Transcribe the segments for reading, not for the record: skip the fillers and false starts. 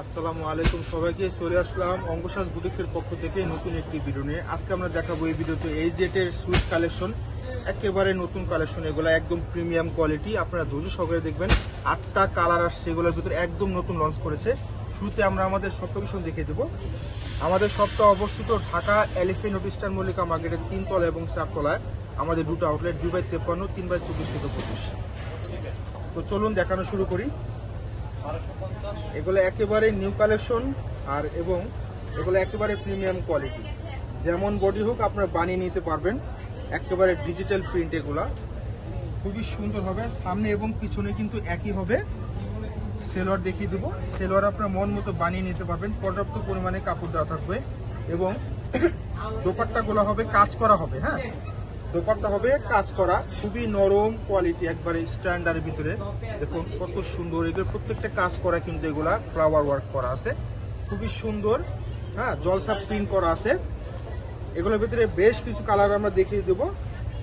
আসসালামু আলাইকুম সবাইকে। চলে আসলাম অঙ্গসাজ বুটিক্সের পক্ষ থেকে নতুন একটি ভিডিও নিয়ে। আজকে আমরা দেখাবো এই ভিডিওতে এই জেটের সুইট কালেকশন, একেবারে নতুন কালেকশন। এগুলো একদম প্রিমিয়াম কোয়ালিটি, আপনারা ধৈর্য সহকারে দেখবেন। 8টা কালার আসছে, এগুলোর ভিতরে একদম নতুন লঞ্চ করেছে। শুরুতে আমরা আমাদের শপ লোকেশন দেখিয়ে দেবো। আমাদের শপটা অবস্থিত Dhaka elephant road eastern Mallika মার্কেটের 3 তলা এবং 4 তলায়। আমাদের দুটো আউটলেট 2/53, 3/24, 25। তো চলুন দেখানো শুরু করি। এগুলো একেবারে নিউ কালেকশন এবং এগুলো একেবারে প্রিমিয়াম কোয়ালিটি। যেমন বডি হোক আপনারা বানিয়ে নিতে পারবেন। একেবারে ডিজিটাল প্রিন্ট, এগুলা খুবই সুন্দর হবে। সামনে এবং পিছনে কিন্তু একই হবে। সেলোয়ার দেখিয়ে দেবো। সেলোয়ার আপনার মন মতো বানিয়ে নিতে পারবেন। পর্যাপ্ত পরিমাণে কাপড় দেওয়া থাকবে এবং দোপাট্টাগুলো হবে কাজ করা হবে। হ্যাঁ, দোপাট্টা হবে কাজ করা, খুবই নরম কোয়ালিটি, একবারে স্ট্যান্ডার্ডের ভিতরে। দেখুন কত সুন্দর, এগুলো প্রত্যেকটা কাজ করা, কিন্তু এগুলা ফ্লাওয়ার ওয়ার্ক করা আছে, খুবই সুন্দর। হ্যাঁ, জলসা প্রিন্ট করা আছে। এগুলোর ভিতরে বেশ কিছু কালার আমরা দেখিয়ে দেবো।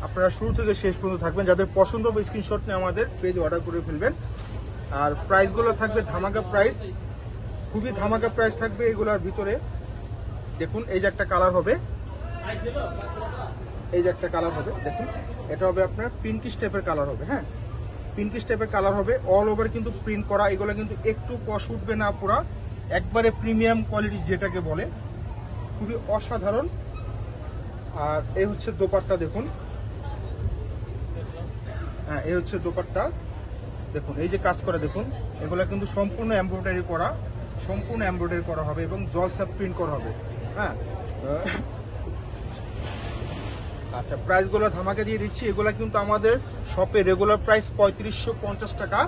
আপনারা শুরু থেকে শেষ পর্যন্ত থাকবেন। যাদের পছন্দ হবে স্ক্রিনশট নিয়ে আমাদের পেজ অর্ডার করে ফেলবেন। আর প্রাইসগুলো থাকবে ধামাকা প্রাইস, খুবই ধামাকা প্রাইস থাকবে এগুলোর ভিতরে। দেখুন এই যে একটা কালার হবে, এই যে একটা কালার হবে, দেখুন এটা হবে আপনার পিঙ্কিশ টাইপের কালার হবে। হ্যাঁ, পিঙ্কিশ টাইপের কালার হবে, অল ওভার কিন্তু প্রিন্ট করা। এগুলো কিন্তু একটু কষ উঠবে না, পুরা একবারে প্রিমিয়াম কোয়ালিটি যেটাকে বলে, খুবই অসাধারণ। আর এই হচ্ছে দোপাট্টা, দেখুন। হ্যাঁ, এই হচ্ছে দোপাট্টা, দেখুন এই যে কাজ করা, দেখুন এগুলো কিন্তু সম্পূর্ণ এমব্রয়ডারি করা, সম্পূর্ণ এমব্রয়ডারি করা হবে এবং জলসা প্রিন্ট করা হবে। হ্যাঁ, আচ্ছা, প্রাইসগুলো ধামাকে দিয়ে দিচ্ছি। এগুলা কিন্তু আমাদের শপে রেগুলার প্রাইস 3550 টাকা।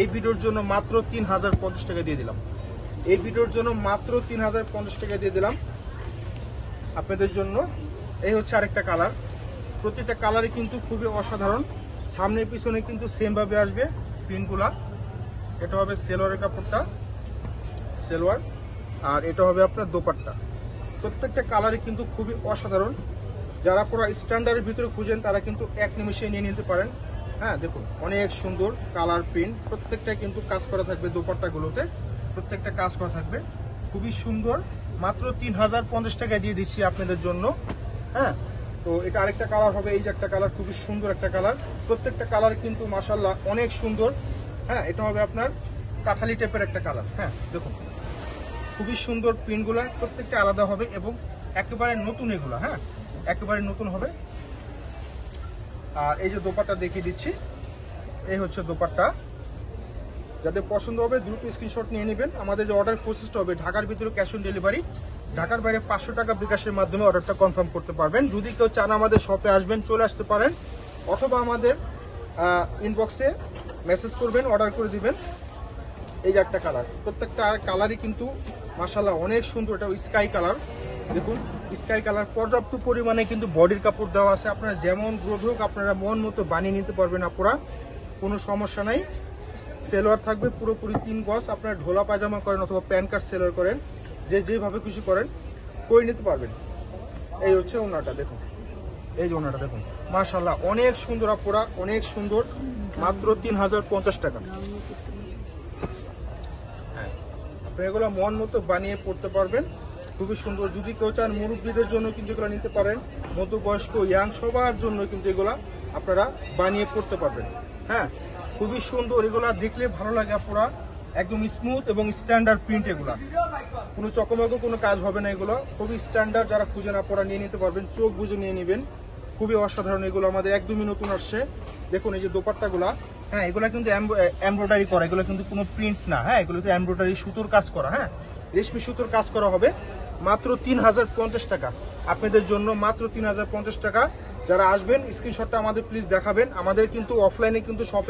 এই ভিডিওর জন্য মাত্র 3050 টাকা দিয়ে দিলাম। এই ভিডিওর জন্য মাত্র 3050 টাকা দিয়ে দিলাম আপনাদের জন্য। এই হচ্ছে আরেকটা কালার। প্রতিটা কালারই কিন্তু খুবই অসাধারণ। সামনে পিছনে কিন্তু সেম ভাবে আসবে প্রিন্টগুলা। এটা হবে সেলোয়ারের কাপড়টা, সেলোয়ার, আর এটা হবে আপনার দোপাট্টা। প্রত্যেকটা কালারই কিন্তু খুবই অসাধারণ। যারা পুরো স্ট্যান্ডার্ডের ভিতরে খুঁজেন তারা কিন্তু এক নিমিষে নিয়ে নিতে পারেন। হ্যাঁ, দেখুন অনেক সুন্দর কালার প্রিন্ট, প্রত্যেকটা কিন্তু কাজ করা থাকবে। দোপাট্টাগুলোতে প্রত্যেকটা কাজ করা থাকবে, খুবই সুন্দর। মাত্র 3050 টাকায় দিয়ে দিচ্ছি আপনাদের জন্য। হ্যাঁ, তো এটা আরেকটা কালার হবে, এই যে একটা কালার, খুবই সুন্দর একটা কালার। প্রত্যেকটা কালার কিন্তু মাশাআল্লাহ অনেক সুন্দর। হ্যাঁ, এটা হবে আপনার কাঠালি টাইপের একটা কালার। হ্যাঁ, দেখুন খুবই সুন্দর, প্রিন্টগুলা প্রত্যেকটা আলাদা হবে এবং একেবারে নতুন এগুলা। হ্যাঁ, একেবারে নতুন হবে। আর এই যে দোপাট্টা দেখিয়ে দিচ্ছি, এই হচ্ছে দোপাট্টা। যাদের পছন্দ হবে দ্রুত স্ক্রিনশট নিয়ে নেবেন। আমাদের যে অর্ডার প্রসেসটা হবে, ঢাকার ভিতরে ক্যাশ অন ডেলিভারি, ঢাকার বাইরে 500 টাকা বিকাশের মাধ্যমে অর্ডারটা কনফার্ম করতে পারবেন। যদি কেউ চান আমাদের শপে আসবেন, চলে আসতে পারেন, অথবা আমাদের ইনবক্সে মেসেজ করবেন, অর্ডার করে দিবেন। এই যে একটা কালার, প্রত্যেকটা কালারই কিন্তু মাশাআল্লাহ অনেক সুন্দর। এটা স্কাই কালার, দেখুন স্কাই কালার। পর্যাপ্ত পরিমাণে কিন্তু বডির কাপড় দেওয়া আছে। আপনারা যেমন গ্রোথ হোক আপনারা মন মতো বানিয়ে নিতে পারবেন আপুরা, কোনো সমস্যা নাই। সেলোয়ার থাকবে পুরোপুরি 3 গজ। আপনারা ঢোলা পায়জামা করেন অথবা প্যান্ট কাট সেলোয়ার করেন, যেভাবে খুশি করেন করে নিতে পারবেন। এই হচ্ছে ওনাটা, দেখুন এই যে ওনাটা দেখুন, মাশাআল্লাহ অনেক সুন্দর আপুরা, অনেক সুন্দর। মাত্র 3050 টাকা। হ্যাঁ, আপনি এগুলো মন মতো বানিয়ে পড়তে পারবেন, খুবই সুন্দর। যদি কেউ চান মুরব্বীদের জন্য কিন্তু এগুলো নিতে পারেন, মধ্যবয়স্ক ইয়াং সবার জন্য কিন্তু এগুলা আপনারা বানিয়ে পড়তে পারবেন। হ্যাঁ, খুবই সুন্দর। এগুলা দেখলে ভালো লাগে পুরা, একদম স্মুথ এবং স্ট্যান্ডার্ড প্রিন্ট। এগুলা কোনো চকমক কোনো কাজ হবে না, এগুলো খুবই স্ট্যান্ডার্ড। যারা খুঁজেন আপনারা নিয়ে নিতে পারবেন, চোখ বুঝে নিয়ে নেবেন, খুবই অসাধারণ। এগুলো আমাদের একদমই নতুন আসছে। দেখুন এই যে দোপাট্টাগুলা, হ্যাঁ এগুলো কিন্তু এমব্রয়ডারি করা, এগুলো কিন্তু কোনো প্রিন্ট না। হ্যাঁ, এগুলো তো এমব্রয়ডারি সুতোর কাজ করা। হ্যাঁ, রেশমি সুতোর কাজ করা হবে। মাত্র 3050 টাকা আপনাদের জন্য, মাত্র 3050 টাকা। যারা আসবেন স্ক্রিনশটটা আমাদের প্লিজ দেখাবেন। আমাদের কিন্তু অফলাইনে কিন্তু শপে